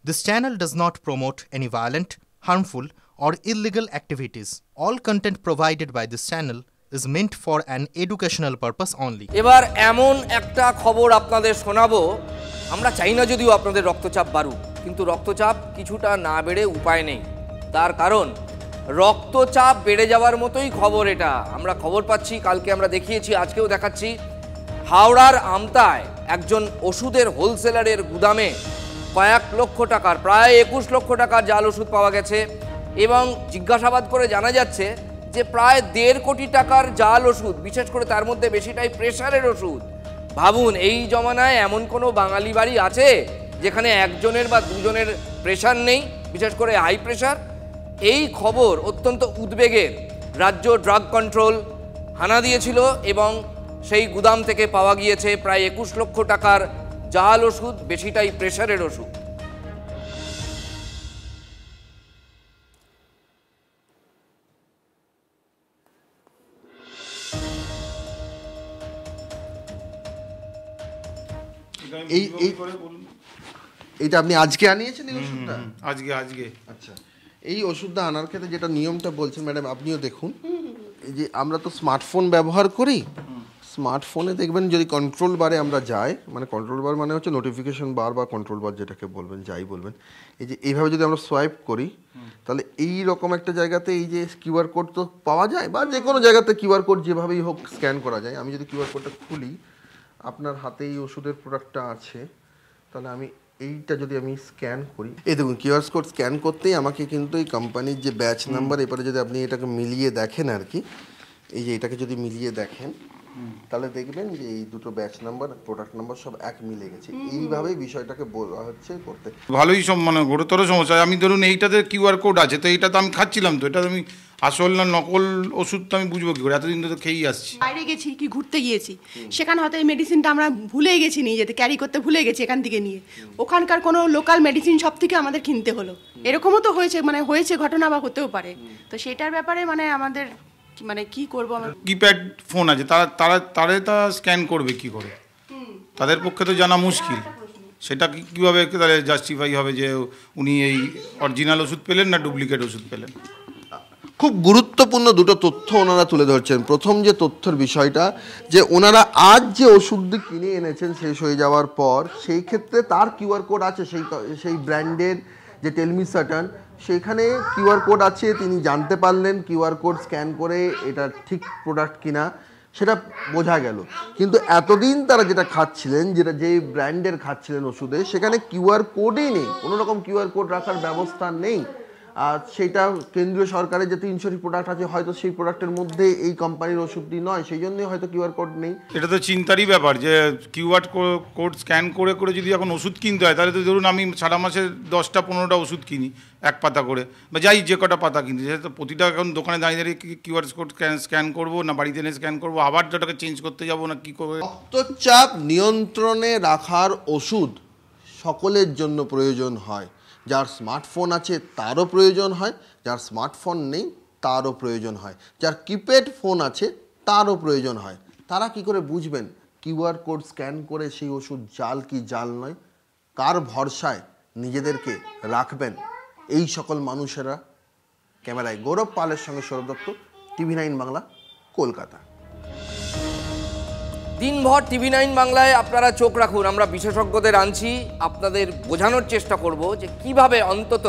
This channel does not promote any violent, harmful, or illegal activities. All content provided by this channel is meant for an educational purpose only. এবার এমন একটা খবর আপনাদের শোনাবো, আমরা চাই না যদিও আপনাদের রক্তচাপ বাড়ুক, কিন্তু রক্তচাপ কিছুটা না বেড়ে উপায় নেই। তার কারণ রক্তচাপ বেড়ে যাওয়ার মতোই খবর এটা। আমরা খবর পাচ্ছি, কালকে আমরা দেখিয়েছি, আজকেও দেখাচ্ছি, হাওড়ার আমতায় একজন ওষুধের হোলসেলারের গুদামে কয়েক লক্ষ টাকার, প্রায় 21 লক্ষ টাকার জাল ওষুধ পাওয়া গেছে এবং জিজ্ঞাসাবাদ করে জানা যাচ্ছে যে প্রায় 1.5 কোটি টাকার জাল ওষুধ, বিশেষ করে তার মধ্যে বেশিটাই প্রেশারের ওষুধ। ভাবুন, এই জমানায় এমন কোনো বাঙালি বাড়ি আছে যেখানে একজনের বা দুজনের প্রেশার নেই, বিশেষ করে হাই প্রেশার? এই খবর অত্যন্ত উদ্বেগের। রাজ্য ড্রাগ কন্ট্রোল হানা দিয়েছিল এবং সেই গুদাম থেকে পাওয়া গিয়েছে প্রায় 21 লক্ষ টাকার জাল ওষুধ, বেশিটাই প্রেশারের ওষুধ। এইটা আপনি আজকে আনিয়েছেন এই ওষুধটা? আজকে আচ্ছা, এই ওষুধটা আনার ক্ষেত্রে যেটা নিয়মটা বলছেন ম্যাডাম, আপনিও দেখুন, এই যে আমরা তো স্মার্টফোন ব্যবহার করি, স্মার্টফোনে দেখবেন যদি কন্ট্রোল বারে আমরা যাই, মানে কন্ট্রোল বার মানে হচ্ছে নোটিফিকেশন বার বা কন্ট্রোল বার যেটাকে বলবেন, যাই বলবেন, এই যে এইভাবে যদি আমরা সোয়াইপ করি তাহলে এই রকম একটা জায়গাতে এই যে কিউআর কোড তো পাওয়া যায়, বা যে কোনো জায়গাতে কিউআর কোড যেভাবেই হোক স্ক্যান করা যায়। আমি যদি কিউআর কোডটা খুলি, আপনার হাতে এই ওষুধের প্রোডাক্টটা আছে, তাহলে আমি এইটা যদি আমি স্ক্যান করি, এই দেখুন কিউআর কোড স্ক্যান করতেই আমাকে কিন্তু এই কোম্পানির যে ব্যাচ নাম্বার, এরপরে যদি আপনি এটাকে মিলিয়ে দেখেন আর কি, এই যে এটাকে যদি মিলিয়ে দেখেন তাহলে দেখবেন যে এই দুটো ব্যাচ নাম্বার, প্রোডাক্ট নাম্বার সব এক মিলে গেছে। এইভাবেই বিষয়টাকে বলা হচ্ছে করতে। ভালোই মানে গুরুতর সমস্যা। আমি ধরুন এইটাতে কিউআর কোড আছে, তো এইটা তো আমি খাচ্ছিলাম, তো এটা আমি আসল না নকল ওষুধ তো আমি বুঝবো কি করে? এতদিন তো খেয়েই আসছি। বাইরে গেছি কি ঘুরতে গিয়েছি, সেখানে হয়তো এই মেডিসিনটা আমরা ভুলে গেছি নিয়ে যেতে, ক্যারি করতে ভুলে গেছি এখান থেকে নিয়ে, ওখানকার কোনো লোকাল মেডিসিন শপ থেকে আমাদের কিনতে হলো। এরকমও তো হয়েছে, মানে হয়েছে ঘটনা, বা হতেও পারে। তো সেটার ব্যাপারে মানে আমাদের মানে কি করবো, আমরা কিপ্যাড ফোন আছে, তারা তা স্ক্যান করবে কি করে? তাদের পক্ষে তো জানা মুশকিল। সেটা কীভাবে তাহলে জাস্টিফাই হবে যে উনি এই অরিজিনাল ওষুধ পেলেন না ডুপ্লিকেট ওষুধ পেলেন? খুব গুরুত্বপূর্ণ দুটো তথ্য ওনারা তুলে ধরছেন। প্রথম যে তথ্যের বিষয়টা, যে ওনারা আজ যে ওষুধটি কিনে এনেছেন শেষ হয়ে যাওয়ার পর, সেই ক্ষেত্রে তার কিউআর কোড আছে, সেই ব্র্যান্ডের যে টেলমিসার্টান, সেখানে কিউআর কোড আছে, তিনি জানতে পারলেন কিউআর কোড স্ক্যান করে এটা ঠিক প্রোডাক্ট কিনা, সেটা বোঝা গেল। কিন্তু এতদিন তারা যেটা খাচ্ছিলেন, যেই ব্র্যান্ডের খাচ্ছিলেন ওষুধে, সেখানে কিউআর কোডই নেই, কোনো রকম কিউআর কোড রাখার ব্যবস্থা নেই। আর সেটা কেন্দ্রীয় সরকারের যে 300টি প্রোডাক্ট আছে, হয়তো সেই প্রোডাক্টের মধ্যে এই কোম্পানির ওষুধটি নয়, সেই জন্যই হয়তো কিউআর কোড নেই। এটা তো চিন্তারই ব্যাপার যে কিউআর কোড স্ক্যান করে করে যদি এখন ওষুধ কিনতে হয়, তাহলে তো ধরুন আমি সারা মাসে 10-15টা ওষুধ কিনি এক পাতা করে, বা যাই যে কটা পাতা কিনি, সেটা তো প্রতিটা এখন দোকানে দাঁড়িয়ে দাঁড়িয়ে কিউআর কোড স্ক্যান করবো, না বাড়িতে এনে স্ক্যান করবো, আবার যেটাকে চেঞ্জ করতে যাবো, না কী করবো? রক্তচাপ নিয়ন্ত্রণে রাখার ওষুধ সকলের জন্য প্রয়োজন হয়। যার স্মার্টফোন আছে তারও প্রয়োজন হয়, যার স্মার্টফোন নেই তারও প্রয়োজন হয়, যার কিপ্যাড ফোন আছে তারও প্রয়োজন হয়। তারা কি করে বুঝবেন কিউআর কোড স্ক্যান করে সেই ওষুধ জাল কি জাল নয়? কার ভরসায় নিজেদেরকে রাখবেন এই সকল মানুষেরা? ক্যামেরায় গৌরব পালের সঙ্গে সৌরভ দত্ত, TV9 বাংলা, কলকাতা। দিনভর TV9 বাংলায় আপনারা চোখ রাখুন। আমরা বিশেষজ্ঞদের আনছি, আপনাদের বোঝানোর চেষ্টা করব যে কিভাবে অন্তত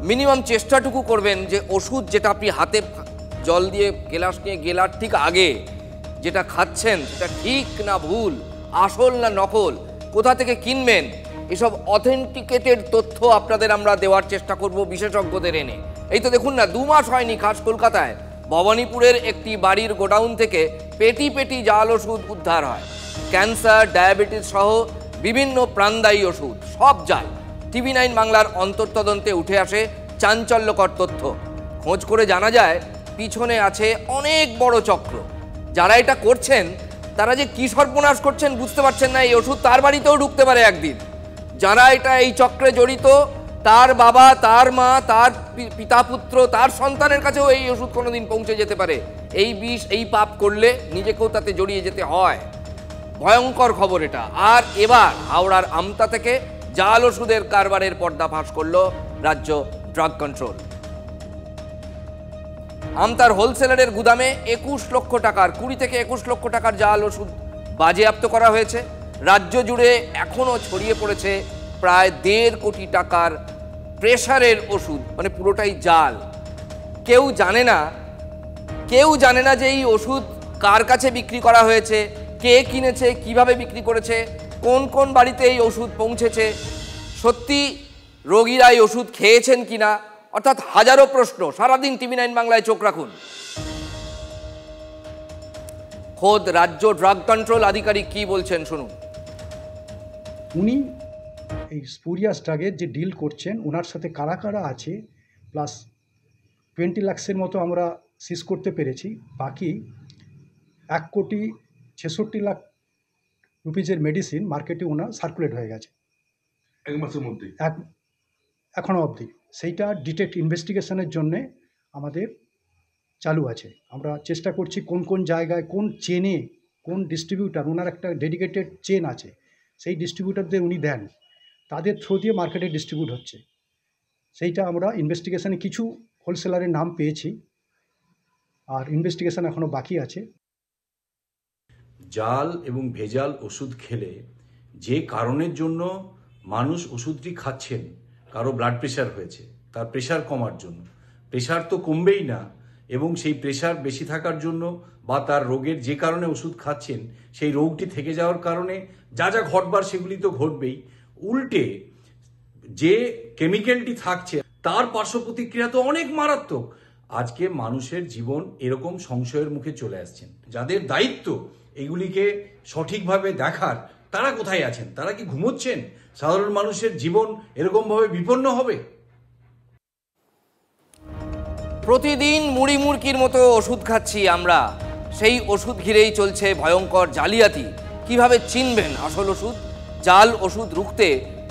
মিনিমাম চেষ্টাটুকু করবেন যে ওষুধ যেটা আপনি হাতে জল দিয়ে গ্লাস নিয়ে গেলার ঠিক আগে যেটা খাচ্ছেন, সেটা ঠিক না ভুল, আসল না নকল, কোথা থেকে কিনবেন, এসব অথেন্টিকেটেড তথ্য আপনাদের আমরা দেওয়ার চেষ্টা করব বিশেষজ্ঞদের এনে। এই তো দেখুন না, 2 মাস হয়নি খাস কলকাতায় ভবানীপুরের একটি বাড়ির গোডাউন থেকে পেটি পেটি জাল ওষুধ উদ্ধার হয়। ক্যান্সার, ডায়াবেটিস সহ বিভিন্ন প্রাণদায়ী ওষুধ, সব জাল। TV9 বাংলার অন্তর্তদন্তে উঠে আসে চাঞ্চল্যকর তথ্য। খোঁজ করে জানা যায় পিছনে আছে অনেক বড় চক্র। যারা এটা করছেন তারা যে কী সর্বনাশ করছেন বুঝতে পারছেন না। এই ওষুধ তার বাড়িতেও ঢুকতে পারে একদিন। যারা এটা এই চক্রে জড়িত, তার বাবা, তার মা, তার পিতা পুত্র, তার সন্তানের কাছেও এই ওষুধ কোনোদিন পৌঁছে যেতে পারে। এই বিষ, এই পাপ করলে নিজেকেও তাতে জড়িয়ে যেতে হয়। ভয়ঙ্কর খবর এটা। আর এবার হাওড়ার আমতা থেকে জাল ওষুধের কারবারের পর্দাফাঁস করল রাজ্য ড্রাগ কন্ট্রোল। আমতার হোলসেলারের গুদামে 21 লক্ষ টাকার 20 থেকে 21 লক্ষ টাকার জাল ওষুধ বাজেয়াপ্ত করা হয়েছে। রাজ্য জুড়ে এখনো ছড়িয়ে পড়েছে প্রায় 1.5 কোটি টাকার প্রেসারের ওষুধ, মানে পুরোটাই জাল। কেউ জানে না যে এই ওষুধ কার কাছে বিক্রি করা হয়েছে, কে কিনেছে, কিভাবে বিক্রি করেছে, কোন কোন বাড়িতে এই ওষুধ পৌঁছেছে, সত্যি রোগীরা এই ওষুধ খেয়েছেন কিনা, অর্থাৎ হাজারো প্রশ্ন। সারাদিন TV9 বাংলায় চোখ রাখুন। খোদ রাজ্য ড্রাগ কন্ট্রোল আধিকারিক কি বলছেন শুনুন। উনি এই স্পুরিয়াস ড্রাগের যে ডিল করছেন ওনার সাথে কারা কারা আছে, প্লাস 20 লাখের মতো আমরা সিজ করতে পেরেছি। বাকি 1,66,00,000 রুপিজের মেডিসিন মার্কেটে ওনার সার্কুলেট হয়ে গেছে 1 মাসের মধ্যে, এখনও অবধি। সেইটা ডিটেক্ট ইনভেস্টিগেশনের জন্যে আমাদের চালু আছে। আমরা চেষ্টা করছি কোন কোন জায়গায়, কোন চেনে, কোন ডিস্ট্রিবিউটার, ওনার একটা ডেডিকেটেড চেন আছে, সেই ডিস্ট্রিবিউটারদের উনি দেন, তাদের থ্রু দিয়ে মার্কেটে ডিস্ট্রিবিউট হচ্ছে। সেইটা আমরা ইনভেস্টিগেশনে কিছু হোলসেলারের নাম পেয়েছি, আর ইনভেস্টিগেশন এখনও বাকি আছে। জাল এবং ভেজাল ওষুধ খেলে যে কারণের জন্য মানুষ ওষুধটি খাচ্ছেন, কারো ব্লাড প্রেশার হয়েছে, তার প্রেশার কমার জন্য, প্রেশার তো কমবেই না, এবং সেই প্রেশার বেশি থাকার জন্য বা তার রোগের যে কারণে ওষুধ খাচ্ছেন সেই রোগটি থেকে যাওয়ার কারণে যা যা ঘটবার সেগুলি তো ঘটবেই, উল্টে যে কেমিক্যালটি থাকছে তার পার্শ্ব প্রতিক্রিয়া তো অনেক মারাত্মক। আজকে মানুষের জীবন এরকম সংশয়ের মুখে চলে আসছেন। যাদের দায়িত্ব এগুলিকে সঠিকভাবে দেখার, তারা কোথায় আছেন? তারা কি ঘুমোচ্ছেন? সাধারণ মানুষের জীবন এরকমভাবে বিপন্ন হবে? প্রতিদিন মুড়ি মুড়কির মতো ওষুধ খাচ্ছি আমরা, সেই ওষুধ ঘিরেই চলছে ভয়ঙ্কর জালিয়াতি। কিভাবে চিনবেন আসল ওষুধ? জাল ওষুধ রুখতে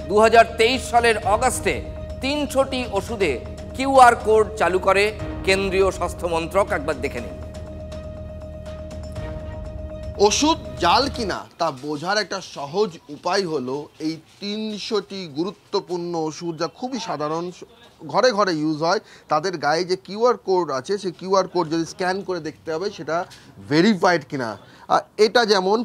2023 সালের অগাস্টে 300টি ওষুধে QR কোড চালু করে কেন্দ্রীয় স্বাস্থ্য মন্ত্রক। একবার দেখে নিন। ওষুধ জাল কিনা তা বোঝার একটা সহজ উপায় হলো এই 300টি গুরুত্বপূর্ণ ওষুধ, যা খুবই সাধারণ, ঘরে ঘরে ইউজ হয়, তাদের গায়ে যে QR কোড আছে সেই QR কোড যদি স্ক্যান করে দেখতে হবে সেটা ভেরিফাইড কিনা। এটা যেমন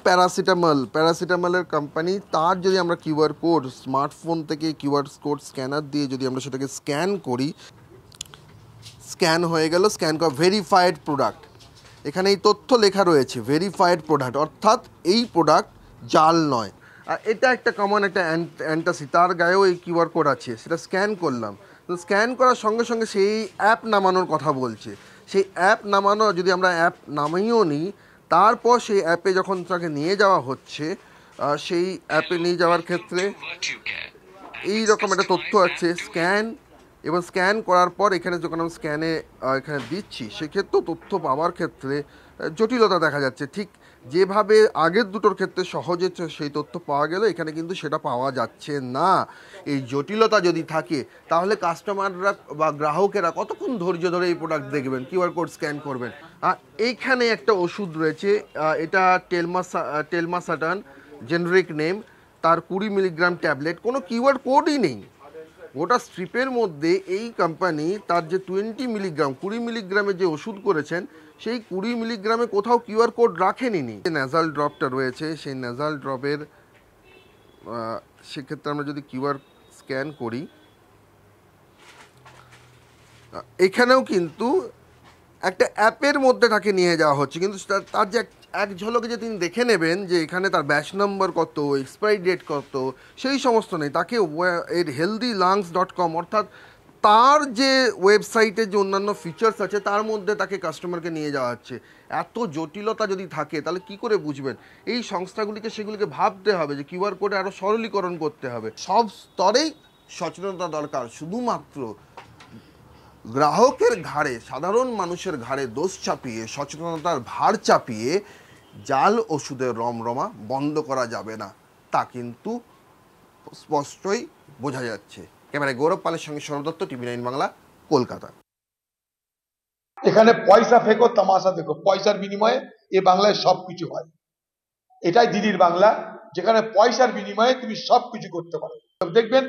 প্যারাসিটামলের কোম্পানি, তার যদি আমরা QR কোড স্মার্টফোন থেকে QR কোড স্ক্যানার দিয়ে যদি আমরা সেটাকে স্ক্যান করি, স্ক্যান হয়ে গেল, স্ক্যান করা ভেরিফাইড প্রোডাক্ট। এখানে এই তথ্য লেখা রয়েছে ভেরিফাইড প্রোডাক্ট, অর্থাৎ এই প্রোডাক্ট জাল নয়। আর এটা একটা কমন একটা অ্যান্টাসিড, তার গায়েও এই QR কোড আছে, সেটা স্ক্যান করলাম, তো স্ক্যান করার সঙ্গে সঙ্গে সেই অ্যাপ নামানোর কথা বলছে। সেই অ্যাপ নামানো, যদি আমরা অ্যাপ নামিয়েও নিই, তারপর সেই অ্যাপে যখন তাকে নিয়ে যাওয়া হচ্ছে, সেই অ্যাপে নিয়ে যাওয়ার ক্ষেত্রে এই রকম একটা তথ্য আছে স্ক্যান, এবং স্ক্যান করার পর এখানে যখন আমি স্ক্যানে এখানে দিচ্ছি, সেক্ষেত্রেও তথ্য পাওয়ার ক্ষেত্রে জটিলতা দেখা যাচ্ছে। ঠিক যেভাবে আগের দুটোর ক্ষেত্রে সহজে সেই তথ্য পাওয়া গেল, এখানে কিন্তু সেটা পাওয়া যাচ্ছে না। এই জটিলতা যদি থাকে তাহলে কাস্টমাররা বা গ্রাহকেরা কতক্ষণ ধৈর্য ধরে এই প্রোডাক্ট দেখবেন, QR কোড স্ক্যান করবেন। এইখানে একটা ওষুধ রয়েছে, এটা টেলমাসাটান, জেনারিক নেম, তার 20 মিলিগ্রাম ট্যাবলেট, কোনো QR কোডই নেই। গোটা স্ট্রিপের মধ্যে এই কোম্পানি তার যে 20 মিলিগ্রাম 20 মিলিগ্রামের যে ওষুধ করেছেন, সেই 20 মিলিগ্রামে কোথাও QR কোড রাখেনি। ন্যাজাল ড্রপটা রয়েছে, সেই ন্যাজাল ড্রপের সেক্ষেত্রে আমরা যদি QR স্ক্যান করি, এখানেও কিন্তু একটা অ্যাপের মধ্যে তাকে নিয়ে যাওয়া হচ্ছে, কিন্তু তার যে এক ঝলকে যে তিনি দেখে নেবেন যে এখানে তার ব্যাচ নম্বর কত, এক্সপায়ারি ডেট কত, সেই সমস্ত নেই। তাকে এর healthylungs.com, অর্থাৎ তার যে ওয়েবসাইটের যে অন্যান্য ফিচার্স আছে তার মধ্যে তাকে কাস্টমারকে নিয়ে যাওয়া হচ্ছে। এত জটিলতা যদি থাকে তাহলে কি করে বুঝবেন? এই সংস্থাগুলিকে সেগুলিকে ভাবতে হবে যে QR কোডে আরও সরলীকরণ করতে হবে। সব স্তরেই সচেতনতা দরকার। শুধুমাত্র গ্রাহকের ঘাড়ে, সাধারণ মানুষের ঘাড়ে দোষ চাপিয়ে, সচেতনতার ভার চাপিয়ে জাল ওষুধের রমরমা বন্ধ করা যাবে না, তা কিন্তু স্পষ্টই বোঝা যাচ্ছে। ক্যামেরায় গৌরব পালের সঙ্গে সৌরভ দত্ত, TV9 বাংলা, কলকাতা। এখানে পয়সা ফেকো তামাশা দেখো, পয়সার বিনিময়ে এ বাংলায় সবকিছু হয়। এটাই দিদির বাংলা, যেখানে পয়সার বিনিময়ে তুমি সবকিছু করতে পারো। দেখবেন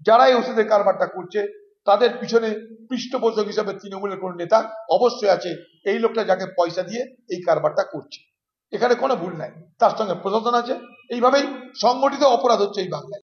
যারা এই ওষুধের কারবারটা করছে তাদের পিছনে পৃষ্ঠপোষক হিসাবে তৃণমূলের কোন নেতা অবশ্যই আছে, এই লোকটা যাকে পয়সা দিয়ে এই কারবারটা করছে। এখানে কোনো ভুল নাই, তার সঙ্গে প্রশাসন আছে। এইভাবেই সংগঠিত অপরাধ হচ্ছে এই বাংলায়।